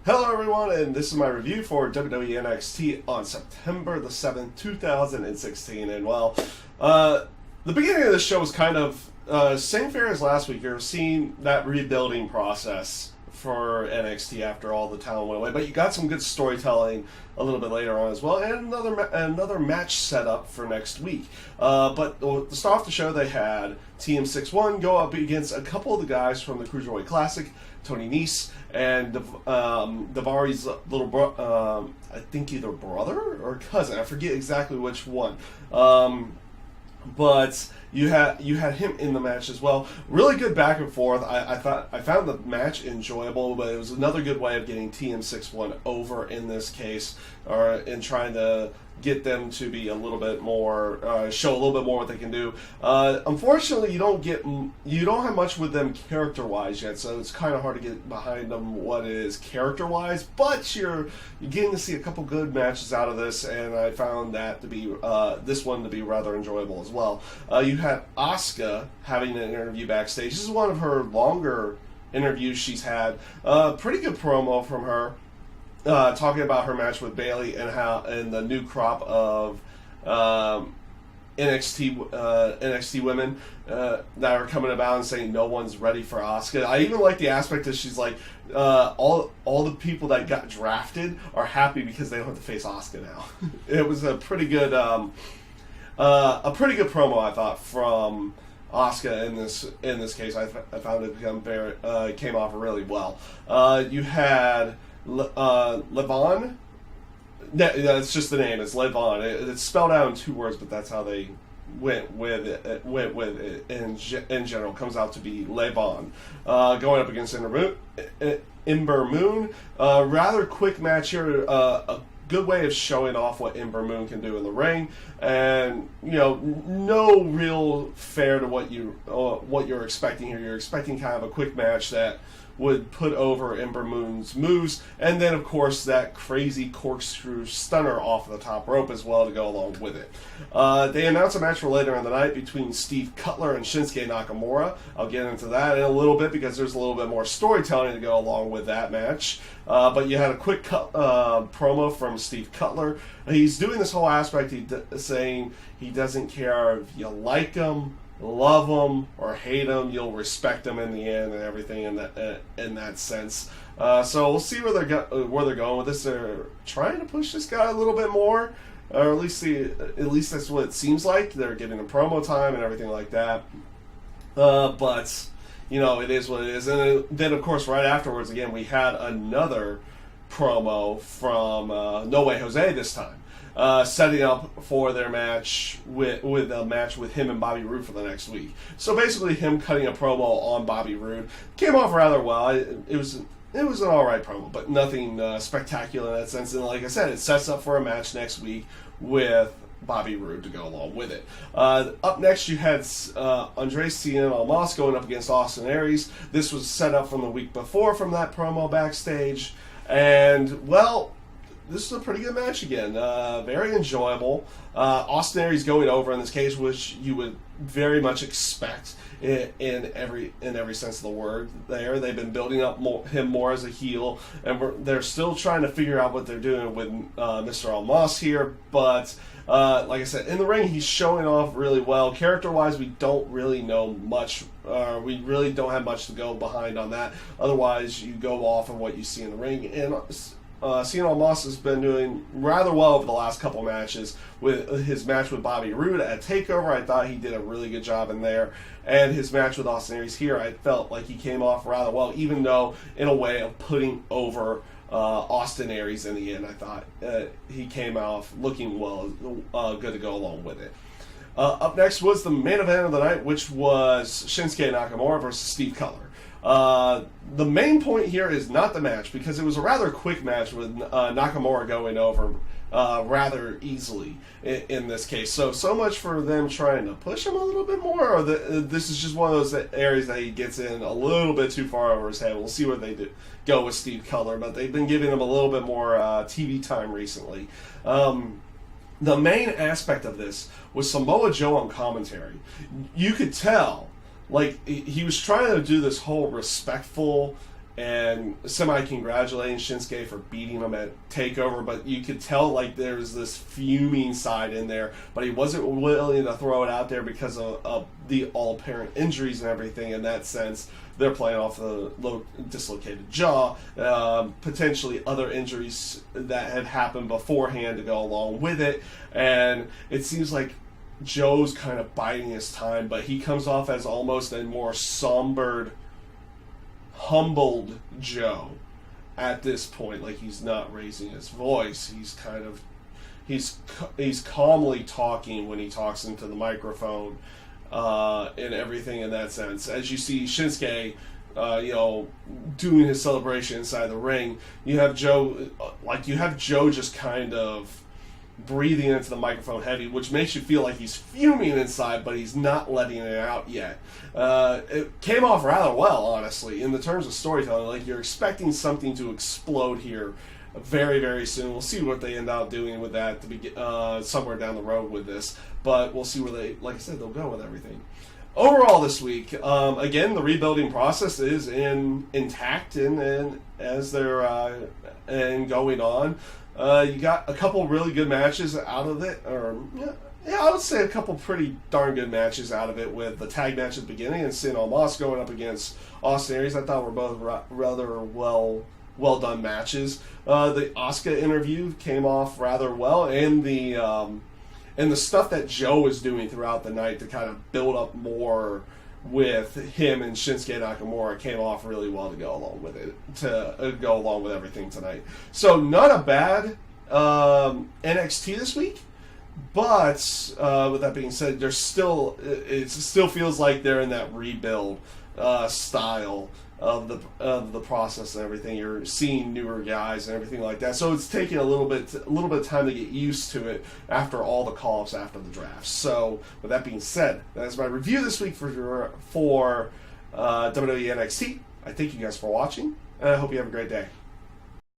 Hello everyone, and this is my review for WWE NXT on September the 7th, 2016. And the beginning of this show was kind of same fare as last week. You're seeing that rebuilding process for NXT after all the talent went away, but you got some good storytelling a little bit later on as well, and another match set up for next week. But to start off the show, they had TM61 go up against a couple of the guys from the Cruiserweight Classic, Tony Nese and Daivari little I think either brother or cousin. I forget exactly which one. But you had him in the match as well. Really good back and forth. I found the match enjoyable, but it was another good way of getting TM61 over in this case, or in trying to get them to be a little bit more, show a little bit more what they can do. Unfortunately, you don't have much with them character-wise yet, so it's kind of hard to get behind them what it is character-wise. But you're getting to see a couple good matches out of this, and I found that to be this one to be rather enjoyable as well. You had Asuka having an interview backstage. This is one of her longer interviews she's had. Pretty good promo from her. Talking about her match with Bayley and the new crop of NXT women that are coming about and saying no one's ready for Asuka. I even like the aspect that she's like all the people that got drafted are happy because they don't have to face Asuka now. It was a pretty good promo, I thought, from Asuka in this case. I found it came off really well. You had Levon. That's just the name. It's Levon. It's spelled out in two words, but that's how they went with it in general. Comes out to be Levon. Going up against Ember Moon. Rather quick match here. A good way of showing off what Ember Moon can do in the ring, and no real fair to what you're expecting here. You're expecting kind of a quick match that would put over Ember Moon's moves, and then of course that crazy corkscrew stunner off the top rope as well to go along with it. They announced a match for later in the night between Steve Cutler and Shinsuke Nakamura. I'll get into that in a little bit because there's a little bit more storytelling to go along with that match. But you had a quick promo from Steve Cutler. He's doing this whole aspect, saying he doesn't care if you like him, love them, or hate them, you'll respect them in the end, and everything in that sense. So we'll see where they're going with this. They're trying to push this guy a little bit more, or at least that's what it seems like. They're giving him promo time and everything like that. But it is what it is. And then of course right afterwards, again, we had another promo from No Way Jose this time. Setting up for their match with him and Bobby Roode for the next week. So basically, him cutting a promo on Bobby Roode came off rather well. It was an all right promo, but nothing spectacular in that sense. And like I said, it sets up for a match next week with Bobby Roode to go along with it. Up next, you had Andres Cien Almas going up against Austin Aries. This was set up from the week before from that promo backstage, and well, this is a pretty good match again. Very enjoyable. Austin Aries going over in this case, which you would very much expect in every sense of the word. They've been building up him more as a heel, and they're still trying to figure out what they're doing with Mr. Almas here. But like I said, in the ring, he's showing off really well. Character-wise, we don't really know much. We really don't have much to go behind on that. Otherwise, you go off of what you see in the ring. And Cien Almas has been doing rather well over the last couple matches. With his match with Bobby Roode at TakeOver, I thought he did a really good job in there. And his match with Austin Aries here, I felt like he came off rather well, even though in a way of putting over Austin Aries in the end. I thought he came off looking well, good to go along with it. Up next was the main event of the night, which was Shinsuke Nakamura versus Steve Cutler. The main point here is not the match, because it was a rather quick match with Nakamura going over rather easily in this case. So much for them trying to push him a little bit more, or this is just one of those areas that he gets in a little bit too far over his head. We'll see where they go with Steve Cutler, but they've been giving him a little bit more TV time recently. The main aspect of this was Samoa Joe on commentary. You could tell, like, he was trying to do this whole respectful and semi-congratulating Shinsuke for beating him at TakeOver, but you could tell like there's this fuming side in there, but he wasn't willing to throw it out there because of the all-apparent injuries and everything. In that sense, they're playing off the dislocated jaw, potentially other injuries that had happened beforehand to go along with it, and it seems like Joe's kind of biding his time, but he comes off as almost a more sombered, humbled Joe at this point. Like, he's not raising his voice. He's calmly talking when he talks into the microphone, and everything in that sense. As you see Shinsuke, doing his celebration inside the ring, you have Joe just kind of breathing into the microphone heavy, which makes you feel like he's fuming inside, but he's not letting it out yet. It came off rather well, honestly, in the terms of storytelling. Like, you're expecting something to explode here very, very soon. We'll see what they end up doing with that to be somewhere down the road with this, but we'll see where they, like I said, they'll go with everything. Overall this week, again, the rebuilding process is intact and as they're and going on. You got a couple really good matches out of it, I would say a couple pretty darn good matches out of it, with the tag match at the beginning and Sin Almas going up against Austin Aries. I thought were both rather well done matches. The Asuka interview came off rather well, and the stuff that Joe was doing throughout the night to kind of build up more with him and Shinsuke Nakamura came off really well to go along with it, to go along with everything tonight. So not a bad NXT this week, but with that being said, it still feels like they're in that rebuild style of the process and everything. You're seeing newer guys and everything like that, so it's taking a little bit of time to get used to it after all the call-ups after the draft. So with that being said, that is my review this week for WWE NXT. I thank you guys for watching, and I hope you have a great day.